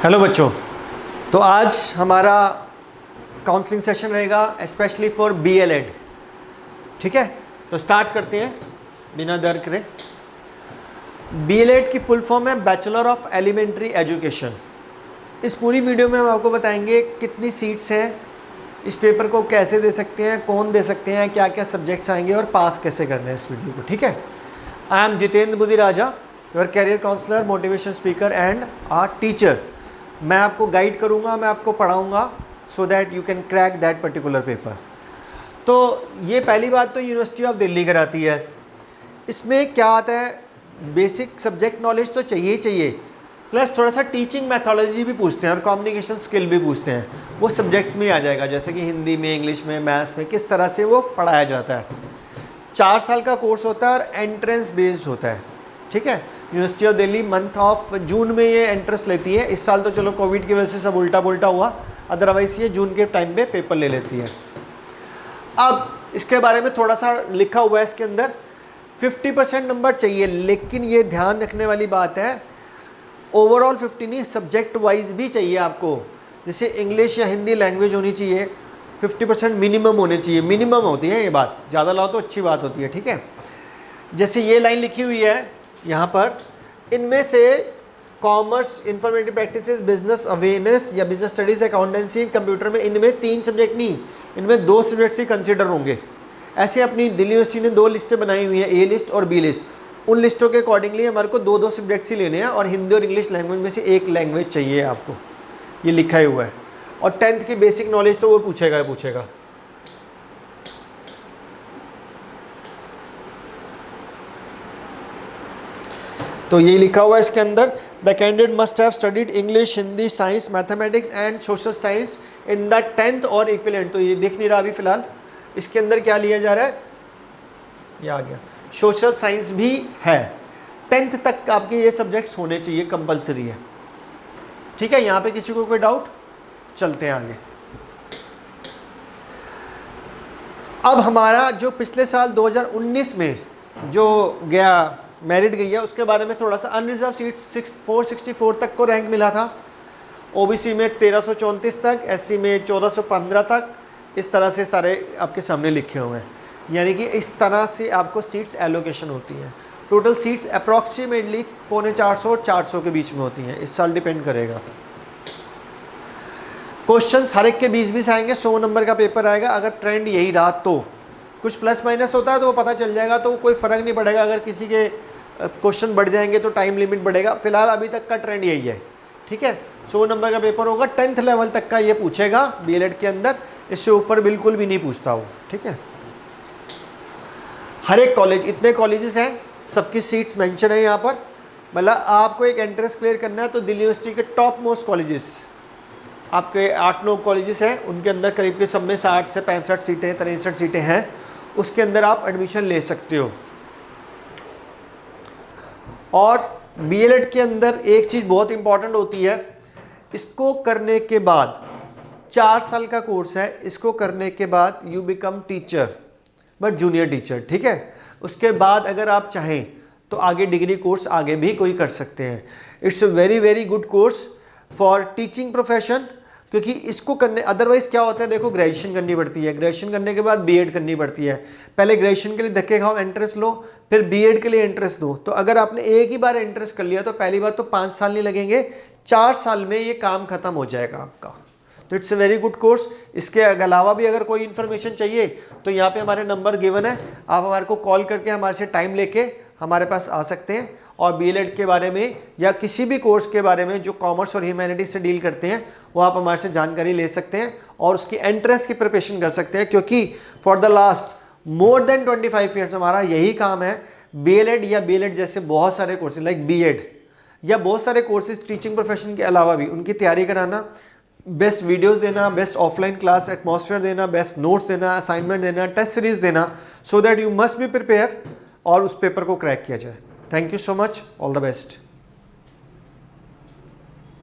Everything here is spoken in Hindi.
हेलो बच्चों, तो आज हमारा काउंसलिंग सेशन रहेगा स्पेशली फॉर BLED। ठीक है, तो स्टार्ट करते हैं बिना देर करे। BLED की फुल फॉर्म है बैचलर ऑफ एलिमेंट्री एजुकेशन। इस पूरी वीडियो में हम आपको बताएंगे कितनी सीट्स हैं, इस पेपर को कैसे दे सकते हैं, कौन दे सकते हैं, क्या क्या सब्जेक्ट्स आएंगे और पास कैसे करना है इस वीडियो को। ठीक है, I am Jitendra Budhiraja, your career counsellor, motivation speaker and a teacher. मैं आपको गाइड करूंगा, मैं आपको पढ़ाऊंगा so that you can crack that particular paper. तो ये पहली बात तो यूनिवर्सिटी ऑफ दिल्ली कराती है। इसमें क्या आता है, बेसिक सब्जेक्ट नॉलेज तो चाहिए ही चाहिए, प्लस थोड़ा सा टीचिंग मैथोलॉजी भी पूछते हैं और कम्युनिकेशन स्किल भी पूछते हैं। वो सब्जेक्ट्स में आ जाएगा, जैसे कि हिंदी में, इंग्लिश में, मैथ्स में किस तरह से वो पढ़ाया जाता है। 4 साल का कोर्स होता है और एंट्रेंस बेस्ड होता है। ठीक है, university of Delhi month of June में ये एंट्रेंस लेती है। इस साल तो चलो कोविड की वजह से सब उल्टा पुल्टा हुआ, अदरवाइज ये जून के टाइम पे पेपर ले लेती है। अब इसके बारे में थोड़ा सा लिखा हुआ है इसके अंदर, 50% नंबर चाहिए, लेकिन ये ध्यान रखने वाली बात है ओवरऑल 50 नहीं, सब्जेक्ट वाइज भी चाहिए आपको। जैसे इंग्लिश या हिंदी लैंग्वेज होनी चाहिए, 50% मिनिमम होने चाहिए। मिनिमम होती है ये बात, ज़्यादा लाओ तो अच्छी बात होती है। ठीक है, जैसे ये लाइन लिखी हुई है यहाँ पर, इनमें से commerce, informative practices, business awareness या बिजनेस स्टडीज़, अकाउंटेंसी, कंप्यूटर में, इनमें 3 सब्जेक्ट नहीं, इनमें 2 सब्जेक्ट्स ही कंसिडर होंगे। ऐसे अपनी दिल्ली यूनिवर्सिटी ने 2 लिस्टें बनाई हुई हैं, ए लिस्ट और बी लिस्ट। उन लिस्टों के अकॉर्डिंगली हमारे को 2 सब्जेक्ट्स ही लेने हैं और हिंदी और इंग्लिश लैंग्वेज में से एक लैंग्वेज चाहिए आपको, ये लिखा ही हुआ है। और 10th की बेसिक नॉलेज तो वो पूछेगा। तो ये लिखा हुआ है इसके अंदर, the candidate must have studied English, Hindi, science, mathematics and social science in the 10th और इक्विवेलेंट। तो ये दिख नहीं रहा अभी फिलहाल, इसके अंदर क्या लिया जा रहा है, ये आ गया, सोशल साइंस भी है। 10th तक आपके ये सब्जेक्ट्स होने चाहिए, कंपलसरी है। ठीक है, यहाँ पे किसी को कोई डाउट? चलते हैं आगे। अब हमारा जो पिछले साल 2019 में जो गया मेरिट गई है, उसके बारे में थोड़ा सा। अनरिजर्व सीट 464 तक को रैंक मिला था, ओबीसी में 1334 तक, एससी में 1415 तक। इस तरह से सारे आपके सामने लिखे हुए हैं, यानी कि इस तरह से आपको सीट्स एलोकेशन होती हैं। टोटल सीट्स अप्रॉक्सीमेटली 450 और 400 के बीच में होती हैं, इस साल डिपेंड करेगा। क्वेश्चंस हर एक के 20-20 आएंगे, 100 नंबर का पेपर आएगा। अगर ट्रेंड यही रहा तो कुछ प्लस माइनस होता है तो वो पता चल जाएगा, तो कोई फ़र्क नहीं पड़ेगा। अगर किसी के क्वेश्चन बढ़ जाएंगे तो टाइम लिमिट बढ़ेगा। फिलहाल अभी तक का ट्रेंड यही है। ठीक है, 100 नंबर का पेपर होगा, 10th लेवल तक का ये पूछेगा BLED के अंदर, इससे ऊपर बिल्कुल भी नहीं पूछता हूँ। ठीक है, हर एक कॉलेज, इतने कॉलेजेस हैं, सबकी सीट्स मेंशन है यहाँ पर। मतलब आपको एक एंट्रेंस क्लियर करना है तो दिल्ली यूनिवर्सिटी के टॉप मोस्ट कॉलेजेस आपके 8-9 कॉलेजेस हैं, उनके अंदर करीब के सब में 60 से 65 सीटें, 63 सीटें हैं, उसके अंदर आप एडमिशन ले सकते हो। और BLED के अंदर एक चीज़ बहुत इंपॉर्टेंट होती है, इसको करने के बाद 4 साल का कोर्स है, इसको करने के बाद you become teacher, but junior teacher. ठीक है, उसके बाद अगर आप चाहें तो आगे डिग्री कोर्स आगे भी कोई कर सकते हैं। It's a very good course for teaching profession, क्योंकि इसको करने, अदरवाइज़ क्या होता है, देखो ग्रेजुएशन करनी पड़ती है, ग्रेजुएशन करने के बाद BED करनी पड़ती है। पहले ग्रेजुएशन के लिए धक्के खाओ, एंट्रेंस लो, फिर BED के लिए एंट्रेंस दो। तो अगर आपने एक ही बार एंट्रेंस कर लिया तो पहली बार तो 5 साल नहीं लगेंगे, 4 साल में ये काम खत्म हो जाएगा आपका। तो it's a very good course. इसके अलावा भी अगर कोई इन्फॉर्मेशन चाहिए तो यहाँ पे हमारे नंबर गिवन है, आप हमारे को कॉल करके हमारे से टाइम लेके हमारे पास आ सकते हैं और BLED के बारे में या किसी भी कोर्स के बारे में जो कॉमर्स और ह्यूमैनिटीज से डील करते हैं वो आप हमारे से जानकारी ले सकते हैं और उसकी एंट्रेंस की प्रिपरेशन कर सकते हैं। क्योंकि for the last more than 25 years हमारा यही काम है, BLED या BLED जैसे बहुत सारे कोर्सेज लाइक BED या बहुत सारे कोर्सेज टीचिंग प्रोफेशन के अलावा भी उनकी तैयारी कराना, बेस्ट वीडियोस देना, बेस्ट ऑफलाइन क्लास एटमॉस्फेयर देना, बेस्ट नोट्स देना, असाइनमेंट देना, टेस्ट सीरीज देना, सो that you must be prepare और उस पेपर को क्रैक किया जाए। Thank you so much, all the best.